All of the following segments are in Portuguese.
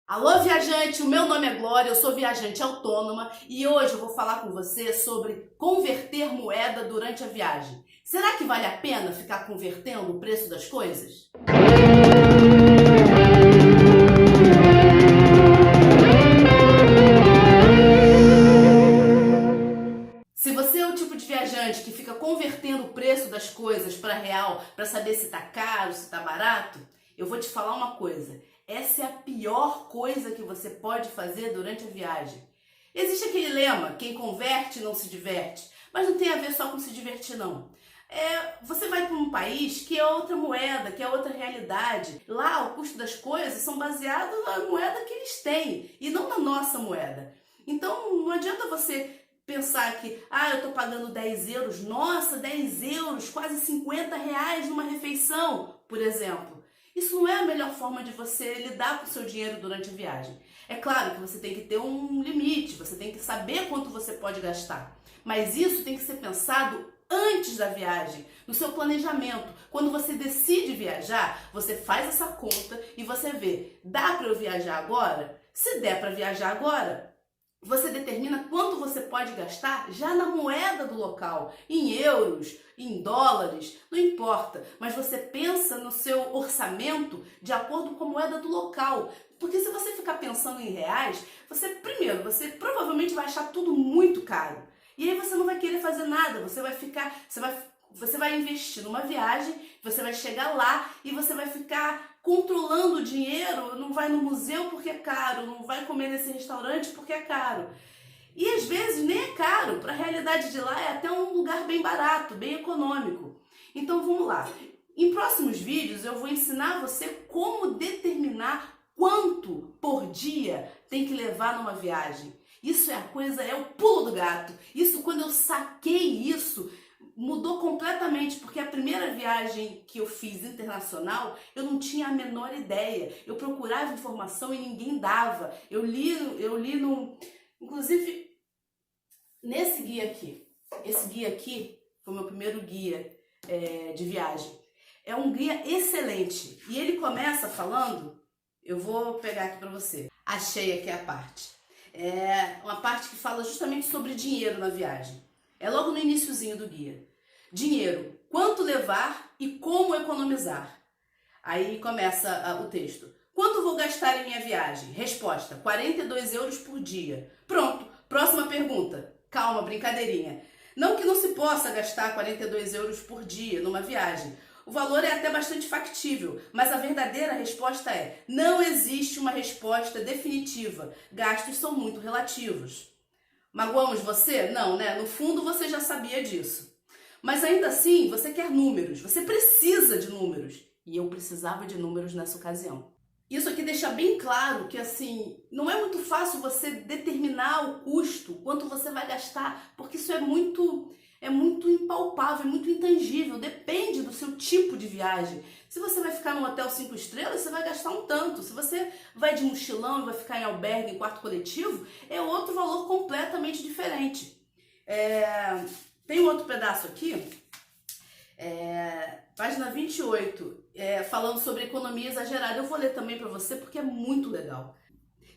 Alô, viajante! O meu nome é Glória, eu sou viajante autônoma e hoje eu vou falar com você sobre converter moeda durante a viagem. Será que vale a pena ficar convertendo o preço das coisas? Se você é o tipo de viajante que fica convertendo o preço das coisas para real para saber se está caro, se está barato, eu vou te falar uma coisa. Essa é a pior coisa que você pode fazer durante a viagem. Existe aquele lema, quem converte não se diverte, mas não tem a ver só com se divertir não. Você vai para um país que é outra moeda, que é outra realidade. Lá o custo das coisas são baseados na moeda que eles têm e não na nossa moeda. Então não adianta você pensar que, eu estou pagando 10 euros, nossa, 10 euros, quase 50 reais numa refeição, por exemplo. Isso não é a melhor forma de você lidar com o seu dinheiro durante a viagem. É claro que você tem que ter um limite, você tem que saber quanto você pode gastar. Mas isso tem que ser pensado antes da viagem, no seu planejamento. Quando você decide viajar, você faz essa conta e você vê, dá para eu viajar agora? Se der para viajar agora, você determina quanto você pode gastar já na moeda do local, em euros, em dólares, não importa, mas você pensa no seu orçamento de acordo com a moeda do local. Porque se você ficar pensando em reais, você provavelmente vai achar tudo muito caro. E aí você não vai querer fazer nada, você vai investir numa viagem, você vai chegar lá e você vai ficar controlando o dinheiro, não vai no museu porque é caro, não vai comer nesse restaurante porque é caro. E às vezes nem é caro, para a realidade de lá é até um lugar bem barato, bem econômico. Então vamos lá. Em próximos vídeos eu vou ensinar você como determinar quanto por dia tem que levar numa viagem. Isso é o pulo do gato. Isso, quando eu saquei isso, mudou completamente, porque a primeira viagem que eu fiz internacional, eu não tinha a menor ideia. Eu procurava informação e ninguém dava. Inclusive, nesse guia aqui. Esse guia aqui foi o meu primeiro guia de viagem. É um guia excelente. E ele começa falando, eu vou pegar aqui para você. Achei aqui a parte. É uma parte que fala justamente sobre dinheiro na viagem. É logo no iniciozinho do guia. Dinheiro, quanto levar e como economizar. Aí começa o texto. Quanto vou gastar em minha viagem? Resposta, 42 euros por dia. Pronto, próxima pergunta. Calma, brincadeirinha. Não que não se possa gastar 42 euros por dia numa viagem. O valor é até bastante factível, mas a verdadeira resposta é: não existe uma resposta definitiva. Gastos são muito relativos. Magoamos você? Não, né? No fundo você já sabia disso. Mas ainda assim, você quer números, você precisa de números. E eu precisava de números nessa ocasião. Isso aqui deixa bem claro que, assim, não é muito fácil você determinar o custo, quanto você vai gastar, porque isso é muito impalpável, é muito intangível, depende do seu tipo de viagem. Se você vai ficar num hotel 5 estrelas, você vai gastar um tanto. Se você vai de mochilão e vai ficar em albergue, em quarto coletivo, é outro valor completamente diferente. Tem um outro pedaço aqui, página 28, falando sobre economia exagerada. Eu vou ler também para você porque é muito legal.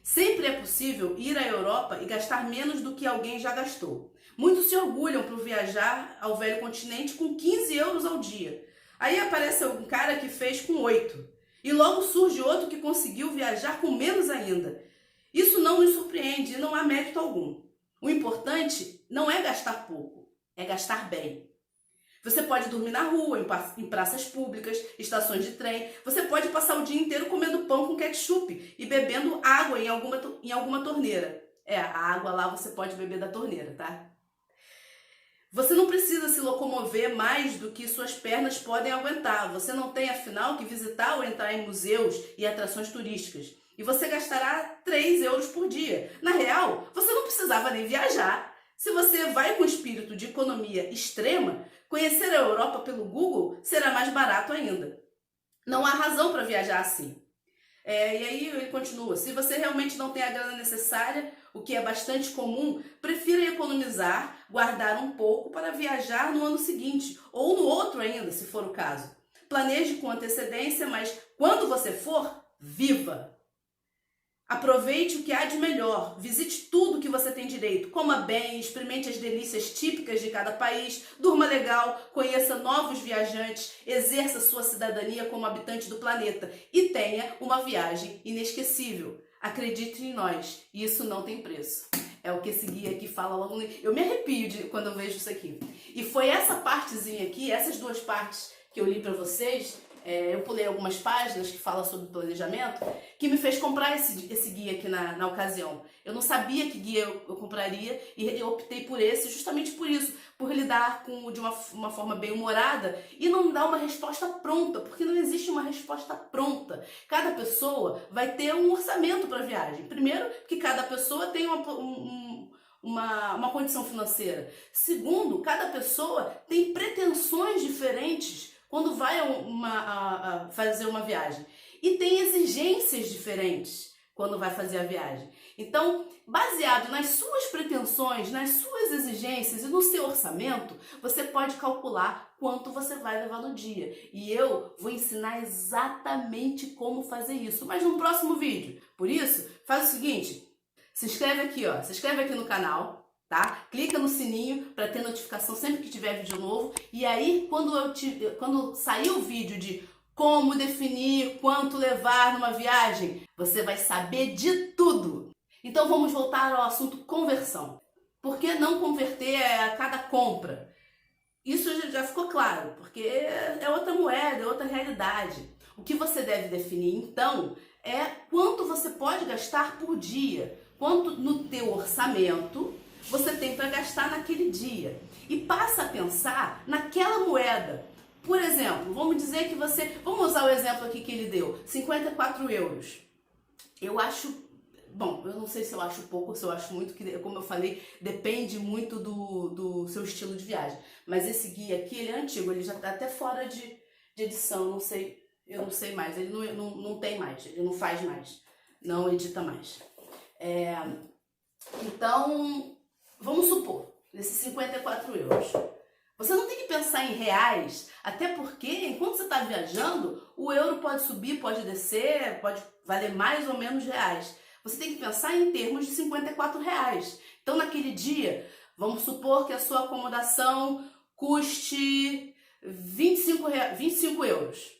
Sempre é possível ir à Europa e gastar menos do que alguém já gastou. Muitos se orgulham por viajar ao velho continente com 15 euros ao dia. Aí aparece um cara que fez com 8. E logo surge outro que conseguiu viajar com menos ainda. Isso não nos surpreende e não há mérito algum. O importante não é gastar pouco, é gastar bem. Você pode dormir na rua, em praças públicas, estações de trem. Você pode passar o dia inteiro comendo pão com ketchup e bebendo água em alguma torneira. A água lá você pode beber da torneira, tá? Você não precisa se locomover mais do que suas pernas podem aguentar. Você não tem, afinal, que visitar ou entrar em museus e atrações turísticas. E você gastará 3 euros por dia. Na real, você não precisava nem viajar. Se você vai com espírito de economia extrema, conhecer a Europa pelo Google será mais barato ainda. Não há razão para viajar assim. E aí ele continua, se você realmente não tem a grana necessária, o que é bastante comum, prefira economizar, guardar um pouco para viajar no ano seguinte, ou no outro ainda, se for o caso. Planeje com antecedência, mas quando você for, viva! Aproveite o que há de melhor, visite tudo que você tem direito, coma bem, experimente as delícias típicas de cada país, durma legal, conheça novos viajantes, exerça sua cidadania como habitante do planeta e tenha uma viagem inesquecível. Acredite em nós, isso não tem preço. É o que esse guia aqui fala logo no... Eu me arrepio quando eu vejo isso aqui. E foi essa partezinha aqui, essas duas partes que eu li para vocês, eu pulei algumas páginas que falam sobre planejamento, que me fez comprar esse guia aqui na ocasião. Eu não sabia que guia eu compraria e eu optei por esse justamente por isso, por lidar de uma forma bem humorada e não dar uma resposta pronta, porque não existe uma resposta pronta. Cada pessoa vai ter um orçamento para a viagem. Primeiro, porque cada pessoa tem uma condição financeira. Segundo, cada pessoa tem pretensões diferentes quando vai fazer uma viagem. E tem exigências diferentes quando vai fazer a viagem. Então, baseado nas suas pretensões, nas suas exigências e no seu orçamento, você pode calcular quanto você vai levar no dia. E eu vou ensinar exatamente como fazer isso, mas no próximo vídeo. Por isso, faz o seguinte, se inscreve aqui no canal, tá? Clica no sininho para ter notificação sempre que tiver vídeo novo. E aí, quando sair o vídeo de como definir quanto levar numa viagem, você vai saber de tudo. Então vamos voltar ao assunto conversão. Por que não converter a cada compra? Isso já ficou claro, porque é outra moeda, é outra realidade. O que você deve definir, então, é quanto você pode gastar por dia, quanto no teu orçamento você tem para gastar naquele dia. E passa a pensar naquela moeda. Por exemplo, vamos dizer que vamos usar o exemplo aqui que ele deu, 54 euros. Eu acho, bom, eu não sei se eu acho pouco ou se eu acho muito, que como eu falei, depende muito do seu estilo de viagem. Mas esse guia aqui, ele é antigo, ele já está até fora de edição, eu não sei mais, ele não tem mais, ele não faz mais, não edita mais. Então, vamos supor, esses 54 euros. Você não tem que pensar em reais, até porque enquanto você está viajando, o euro pode subir, pode descer, pode valer mais ou menos reais. Você tem que pensar em termos de 54 reais. Então, naquele dia, vamos supor que a sua acomodação custe 25 euros.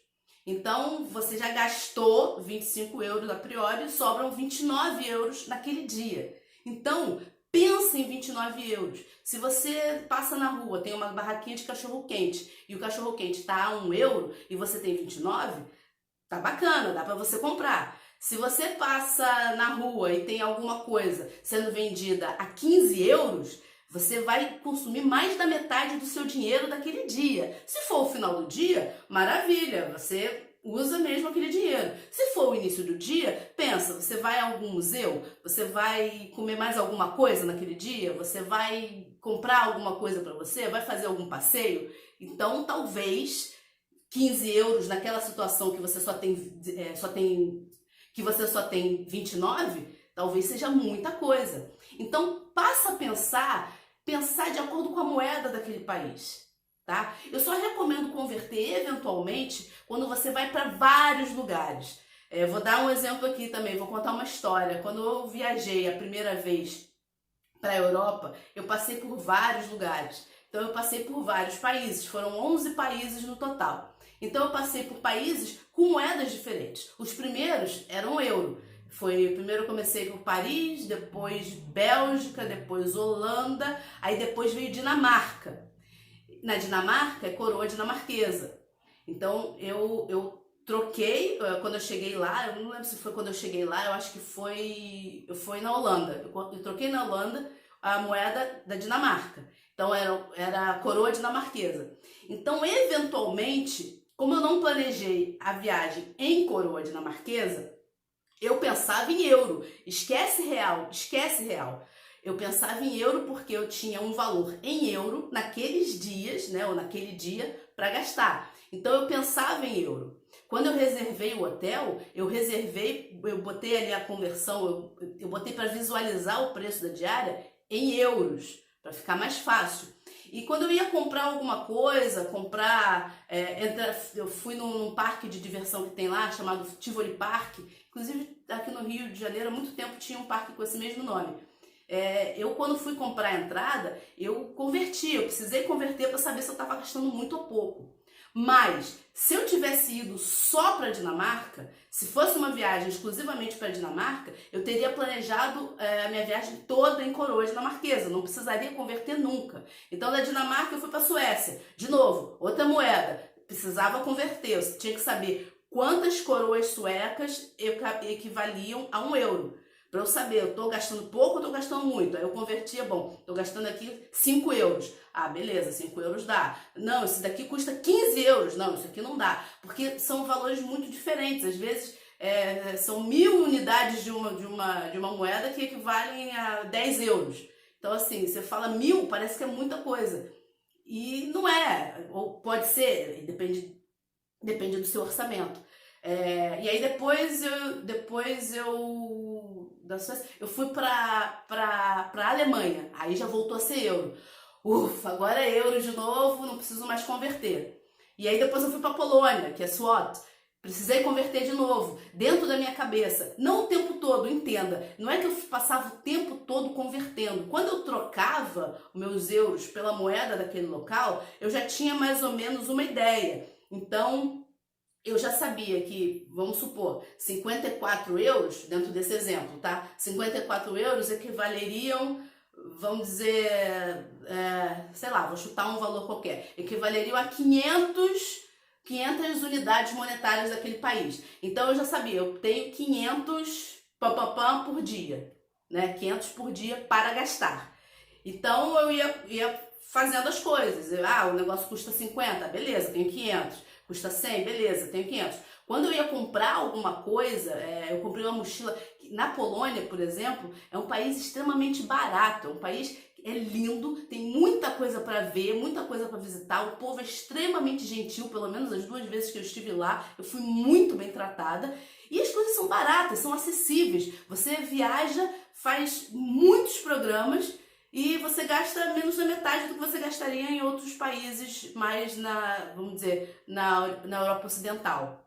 Então, você já gastou 25 euros a priori, sobram 29 euros naquele dia. Então, pensa em 29 euros. Se você passa na rua, tem uma barraquinha de cachorro-quente e o cachorro-quente está a 1 euro e você tem 29, tá bacana, dá para você comprar. Se você passa na rua e tem alguma coisa sendo vendida a 15 euros, você vai consumir mais da metade do seu dinheiro daquele dia. Se for o final do dia, maravilha, você usa mesmo aquele dinheiro. Se for o início do dia, pensa, você vai a algum museu? Você vai comer mais alguma coisa naquele dia? Você vai comprar alguma coisa para você? Vai fazer algum passeio? Então, talvez 15 euros naquela situação que você só tem 29, talvez seja muita coisa. Então, passa a pensar de acordo com a moeda daquele país. Tá? Eu só recomendo converter eventualmente quando você vai para vários lugares. Vou dar um exemplo aqui também, vou contar uma história. Quando eu viajei a primeira vez para a Europa, eu passei por vários lugares. Então eu passei por vários países, foram 11 países no total. Então eu passei por países com moedas diferentes. Os primeiros eram euro. Primeiro eu comecei por Paris, depois Bélgica, depois Holanda, aí depois veio Dinamarca. Na Dinamarca é coroa dinamarquesa. Então eu troquei, quando eu cheguei lá, eu não lembro se foi quando eu cheguei lá, eu acho que foi na Holanda. Eu troquei na Holanda a moeda da Dinamarca. Então era a coroa dinamarquesa. Então, eventualmente, como eu não planejei a viagem em coroa dinamarquesa, eu pensava em euro. Esquece real, esquece real. Eu pensava em euro porque eu tinha um valor em euro naqueles dias, né, ou naquele dia, para gastar. Então eu pensava em euro. Quando eu reservei o hotel, eu botei ali a conversão, eu botei para visualizar o preço da diária em euros, para ficar mais fácil. E quando eu ia comprar alguma coisa, eu fui num parque de diversão que tem lá, chamado Tivoli Park, Inclusive, aqui no Rio de Janeiro, há muito tempo tinha um parque com esse mesmo nome. Eu, quando fui comprar a entrada, eu precisei converter para saber se eu estava gastando muito ou pouco. Mas, se eu tivesse ido só para a Dinamarca, se fosse uma viagem exclusivamente para a Dinamarca, eu teria planejado a minha viagem toda em coroa dinamarquesa, não precisaria converter nunca. Então, da Dinamarca eu fui para a Suécia, de novo, outra moeda, precisava converter, eu tinha que saber quantas coroas suecas equivaliam a 1 euro. Para eu saber, eu estou gastando pouco ou estou gastando muito? Aí eu convertia, bom, estou gastando aqui 5 euros. Ah, beleza, 5 euros dá. Não, esse daqui custa 15 euros. Não, isso aqui não dá. Porque são valores muito diferentes. Às vezes são 1000 unidades de uma moeda que equivalem a 10 euros. Então, assim, você fala 1000, parece que é muita coisa. E não é. Ou pode ser, depende do seu orçamento. E aí depois eu fui para Alemanha, aí já voltou a ser euro. Ufa, agora é euro de novo, não preciso mais converter. E aí depois eu fui para Polônia, que é SWOT. Precisei converter de novo, dentro da minha cabeça. Não o tempo todo, entenda. Não é que eu passava o tempo todo convertendo. Quando eu trocava os meus euros pela moeda daquele local, eu já tinha mais ou menos uma ideia. Então, eu já sabia que, vamos supor, 54 euros, dentro desse exemplo, tá? 54 euros equivaleriam, vamos dizer, sei lá, vou chutar um valor qualquer, equivaleriam a 500 unidades monetárias daquele país. Então eu já sabia, eu tenho 500 por dia, né? 500 por dia para gastar. Então eu ia fazendo as coisas. O negócio custa 50, beleza, tenho 500. Custa 100, beleza, tenho 500. Quando eu ia comprar alguma coisa, eu comprei uma mochila. Na Polônia, por exemplo, é um país extremamente barato, é um país que é lindo, tem muita coisa para ver, muita coisa para visitar, o povo é extremamente gentil, pelo menos as 2 vezes que eu estive lá, eu fui muito bem tratada. E as coisas são baratas, são acessíveis. Você viaja, faz muitos programas, e você gasta menos da metade do que você gastaria em outros países mais vamos dizer, na Europa Ocidental.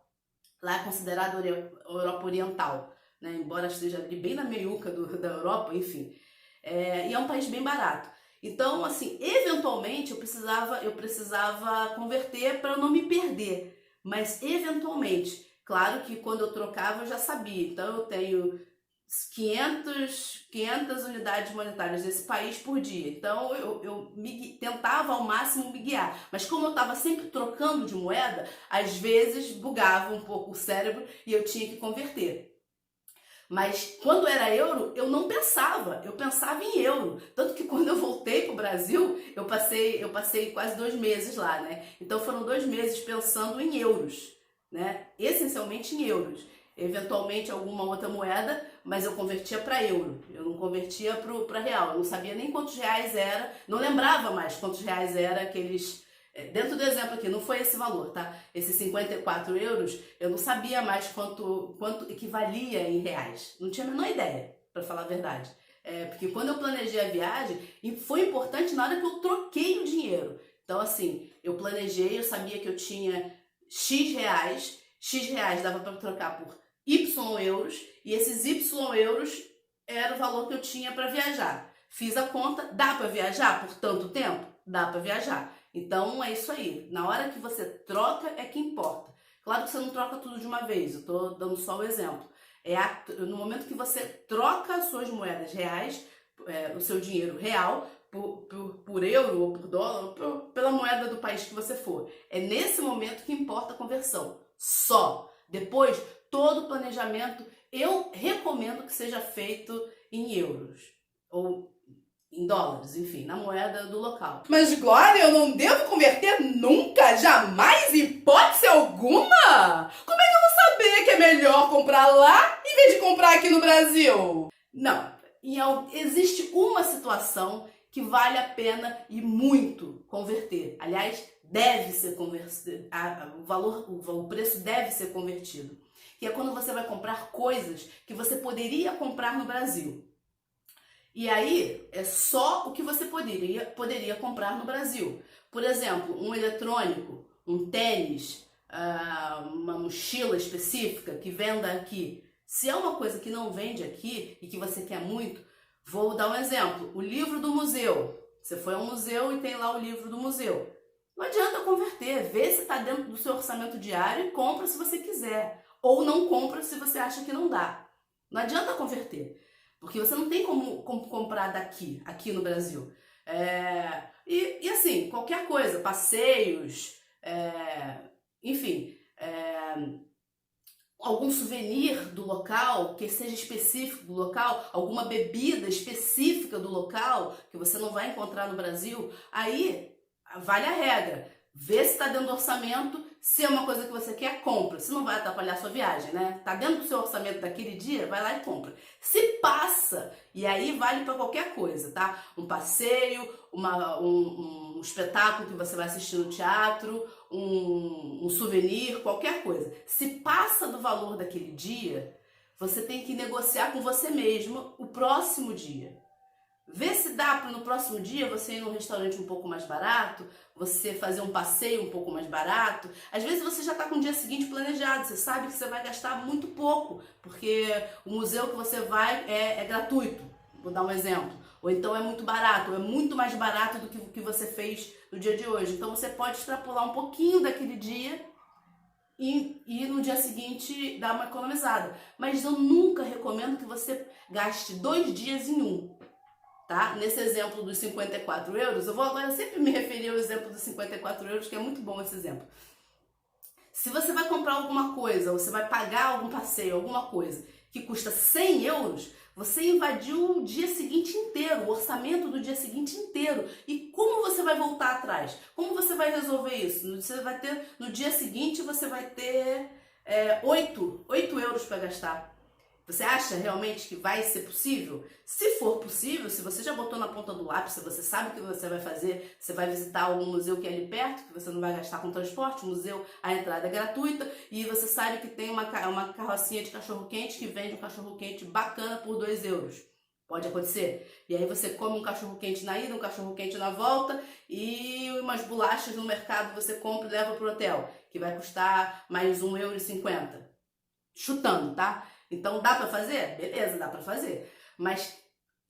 Lá é considerado Europa Oriental, né? Embora esteja ali bem na meiuca da Europa, enfim. E é um país bem barato. Então, assim, eventualmente eu precisava converter para não me perder. Mas, eventualmente, claro que quando eu trocava eu já sabia. Então, eu tenho 500 unidades monetárias desse país por dia. Então eu tentava ao máximo me guiar. Mas como eu estava sempre trocando de moeda, às vezes bugava um pouco o cérebro e eu tinha que converter. Mas quando era euro, eu não pensava, eu pensava em euro. Tanto que quando eu voltei para o Brasil, eu passei quase 2 meses lá, né? Então foram 2 meses pensando em euros, né? Essencialmente em euros. Eventualmente alguma outra moeda, mas eu convertia para euro, eu não convertia para real, eu não sabia nem quantos reais era, não lembrava mais quantos reais era aqueles, dentro do exemplo aqui, não foi esse valor, tá? Esses 54 euros, eu não sabia mais quanto equivalia em reais, não tinha a menor ideia, para falar a verdade. Porque quando eu planejei a viagem, foi importante na hora que eu troquei o dinheiro. Então assim, eu planejei, eu sabia que eu tinha X reais dava para trocar por Y euros, e esses Y euros era o valor que eu tinha para viajar. Fiz a conta, dá para viajar por tanto tempo? Dá para viajar. Então é isso aí, na hora que você troca é que importa. Claro que você não troca tudo de uma vez, eu estou dando só o exemplo. No momento que você troca as suas moedas reais, o seu dinheiro real, por euro ou por dólar, pela moeda do país que você for. É nesse momento que importa a conversão. Só. Depois, todo o planejamento, eu recomendo que seja feito em euros. Ou em dólares, enfim, na moeda do local. Mas, Glória, eu não devo converter nunca, jamais, hipótese alguma? Como é que eu vou saber que é melhor comprar lá em vez de comprar aqui no Brasil? Não, existe uma situação que vale a pena e muito converter. Aliás, deve ser convertido, o preço deve ser convertido. Que é quando você vai comprar coisas que você poderia comprar no Brasil. E aí, é só o que você poderia comprar no Brasil. Por exemplo, um eletrônico, um tênis, uma mochila específica que venda aqui Se é uma coisa que não vende aqui e que você quer muito, vou dar um exemplo. O livro do museu. Você foi ao museu e tem lá o livro do museu. Não adianta converter. Vê se está dentro do seu orçamento diário e compra se você quiser. Ou não compra se você acha que não dá. Não adianta converter. Porque você não tem como comprar daqui, aqui no Brasil. E assim, qualquer coisa, passeios, enfim, algum souvenir do local, que seja específico do local, alguma bebida específica do local, que você não vai encontrar no Brasil, aí vale a regra. Vê se está dentro do orçamento, se é uma coisa que você quer, compra. Se não vai atrapalhar a sua viagem, né? Tá dentro do seu orçamento daquele dia, vai lá e compra. Se passa, e aí vale para qualquer coisa, tá? Um passeio, um espetáculo que você vai assistir no teatro, um souvenir, qualquer coisa. Se passa do valor daquele dia, você tem que negociar com você mesmo o próximo dia. Vê se dá para no próximo dia você ir num restaurante um pouco mais barato, você fazer um passeio um pouco mais barato. Às vezes você já está com o dia seguinte planejado, você sabe que você vai gastar muito pouco, porque o museu que você vai é gratuito, vou dar um exemplo. Ou então é muito barato, ou é muito mais barato do que o que você fez no dia de hoje. Então você pode extrapolar um pouquinho daquele dia e no dia seguinte dar uma economizada. Mas eu nunca recomendo que você gaste 2 dias em um. Tá? Nesse exemplo dos 54 euros, eu vou agora sempre me referir ao exemplo dos 54 euros, que é muito bom esse exemplo. Se você vai comprar alguma coisa, ou você vai pagar algum passeio, alguma coisa, que custa 100 euros, você invadiu o dia seguinte inteiro, o orçamento do dia seguinte inteiro. E como você vai voltar atrás? Como você vai resolver isso? Você vai ter, no dia seguinte, você vai ter 8 euros para gastar. Você acha realmente que vai ser possível? Se for possível, se você já botou na ponta do lápis, se você sabe o que você vai fazer, você vai visitar algum museu que é ali perto, que você não vai gastar com transporte, o museu, a entrada é gratuita, e você sabe que tem uma carrocinha de cachorro-quente que vende um cachorro-quente bacana por 2 euros. Pode acontecer. E aí você come um cachorro-quente na ida, um cachorro-quente na volta, e umas bolachas no mercado você compra e leva para o hotel, que vai custar mais 1,50 €. Chutando, tá? Então dá para fazer? Beleza, dá para fazer. Mas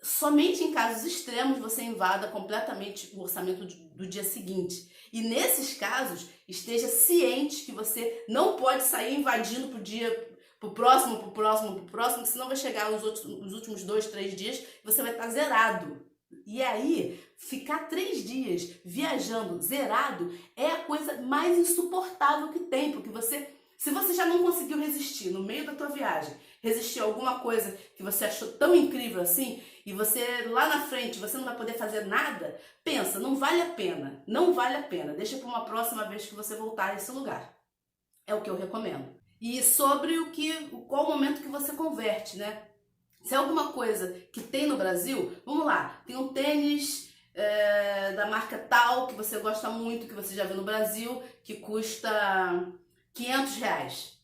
somente em casos extremos você invada completamente o orçamento do dia seguinte. E nesses casos, esteja ciente que você não pode sair invadindo pro próximo, que senão vai chegar os últimos 2, 3 dias e você vai estar zerado. E aí, ficar 3 dias viajando zerado é a coisa mais insuportável que tem, porque se você já não conseguiu resistir no meio da tua viagem, resistir a alguma coisa que você achou tão incrível assim, e você lá na frente você não vai poder fazer nada, pensa, não vale a pena, não vale a pena, deixa para uma próxima vez que você voltar a esse lugar. É o que eu recomendo. E sobre qual o momento que você converte, né? Se é alguma coisa que tem no Brasil, vamos lá, tem um tênis da marca tal, que você gosta muito, que você já viu no Brasil, que custa 500 reais.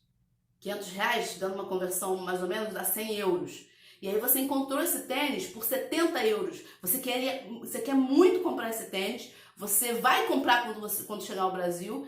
500 reais, dando uma conversão mais ou menos, dá 100 euros. E aí você encontrou esse tênis por 70 euros. Você quer muito comprar esse tênis, você vai comprar quando chegar ao Brasil,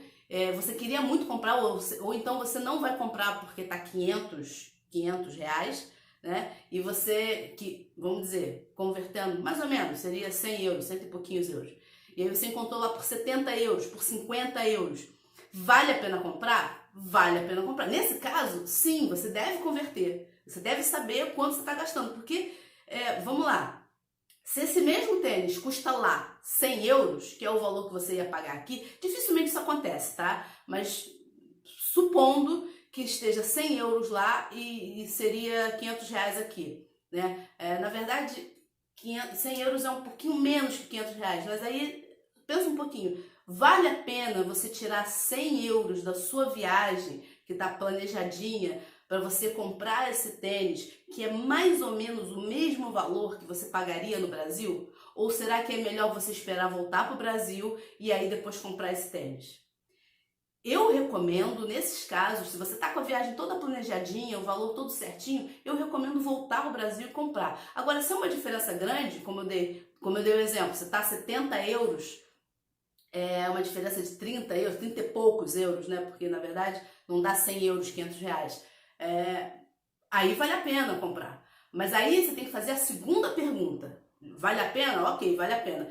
você queria muito comprar, ou então você não vai comprar porque tá 500 reais, né? E você, vamos dizer, convertendo, mais ou menos, seria 100 euros, 100 e pouquinhos euros. E aí você encontrou lá por 70 euros, por 50 euros. Vale a pena comprar? Vale a pena comprar. Nesse caso, sim, você deve converter. Você deve saber quanto você está gastando. Porque, vamos lá, se esse mesmo tênis custa lá 100 euros, que é o valor que você ia pagar aqui, dificilmente isso acontece, tá? Mas supondo que esteja 100 euros lá e seria 500 reais aqui, né? Na verdade, 100 euros é um pouquinho menos que 500 reais, mas aí pensa um pouquinho. Vale a pena você tirar 100 euros da sua viagem, que está planejadinha, para você comprar esse tênis, que é mais ou menos o mesmo valor que você pagaria no Brasil? Ou será que é melhor você esperar voltar para o Brasil e aí depois comprar esse tênis? Eu recomendo, nesses casos, se você está com a viagem toda planejadinha, o valor todo certinho, eu recomendo voltar ao Brasil e comprar. Agora, se é uma diferença grande, como eu dei o exemplo, você está a 70 euros, é uma diferença de 30 euros, 30 e poucos euros, né? Porque, na verdade, não dá 100 euros, 500 reais. aí vale a pena comprar. Mas aí você tem que fazer a segunda pergunta. Vale a pena? Ok, vale a pena.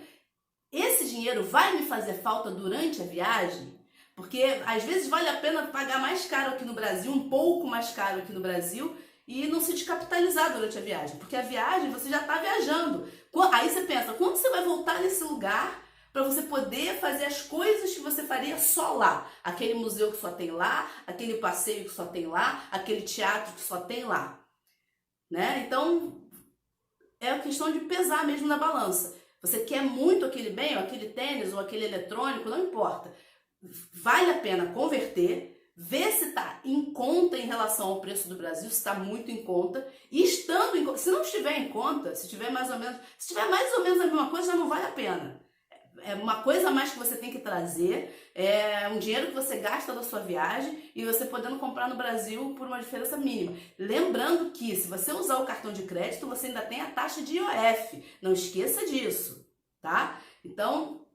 Esse dinheiro vai me fazer falta durante a viagem? Porque às vezes vale a pena pagar mais caro aqui no Brasil, um pouco mais caro aqui no Brasil, e não se descapitalizar durante a viagem. Porque a viagem, você já está viajando. Aí você pensa, quando você vai voltar nesse lugar para você poder fazer as coisas que você faria só lá? Aquele museu que só tem lá, aquele passeio que só tem lá, aquele teatro que só tem lá. Né? Então, é a questão de pesar mesmo na balança. Você quer muito aquele bem, ou aquele tênis, ou aquele eletrônico, não importa. Vale a pena converter, ver se está em conta em relação ao preço do Brasil, se está muito em conta, e estando em conta, se não estiver em conta, se tiver mais ou menos a mesma coisa, já não vale a pena. É uma coisa a mais que você tem que trazer, é um dinheiro que você gasta da sua viagem e você podendo comprar no Brasil por uma diferença mínima. Lembrando que se você usar o cartão de crédito, você ainda tem a taxa de IOF. Não esqueça disso, tá? Então,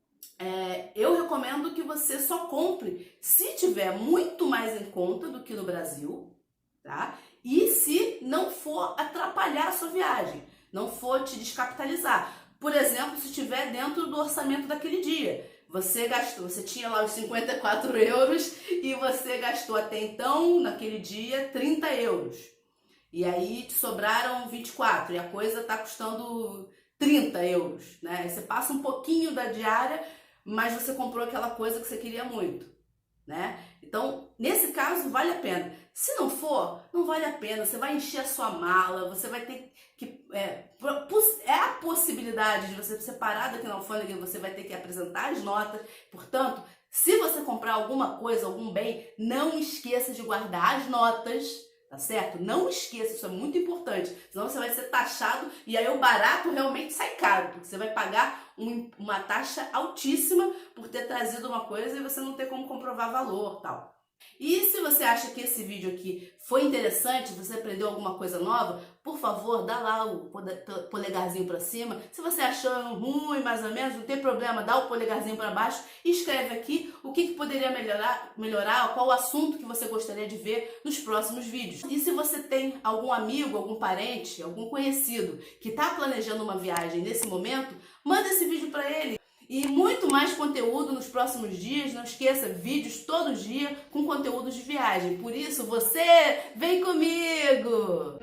eu recomendo que você só compre se tiver muito mais em conta do que no Brasil, tá? E se não for atrapalhar a sua viagem, não for te descapitalizar. Por exemplo, se estiver dentro do orçamento daquele dia. Você tinha lá os 54 euros e você gastou até então, naquele dia, 30 euros. E aí te sobraram 24 e a coisa está custando 30 euros, né? Aí você passa um pouquinho da diária, mas você comprou aquela coisa que você queria muito, né? Então, nesse caso, vale a pena. Se não for, não vale a pena. Você vai encher a sua mala, você vai ter que... É a possibilidade de você ser parado aqui na alfândega e você vai ter que apresentar as notas. Portanto, se você comprar alguma coisa, algum bem, não esqueça de guardar as notas, tá certo? Não esqueça, isso é muito importante. Senão você vai ser taxado e aí o barato realmente sai caro, porque você vai pagar uma taxa altíssima por ter trazido uma coisa e você não ter como comprovar valor, tal. E se você acha que esse vídeo aqui foi interessante, você aprendeu alguma coisa nova, por favor, dá lá o polegarzinho para cima. Se você achou ruim, mais ou menos, não tem problema, dá o polegarzinho para baixo e escreve aqui o que poderia melhorar, qual o assunto que você gostaria de ver nos próximos vídeos. E se você tem algum amigo, algum parente, algum conhecido que está planejando uma viagem nesse momento, manda esse vídeo para ele. E muito mais conteúdo nos próximos dias. Não esqueça, vídeos todo dia com conteúdos de viagem. Por isso, você vem comigo!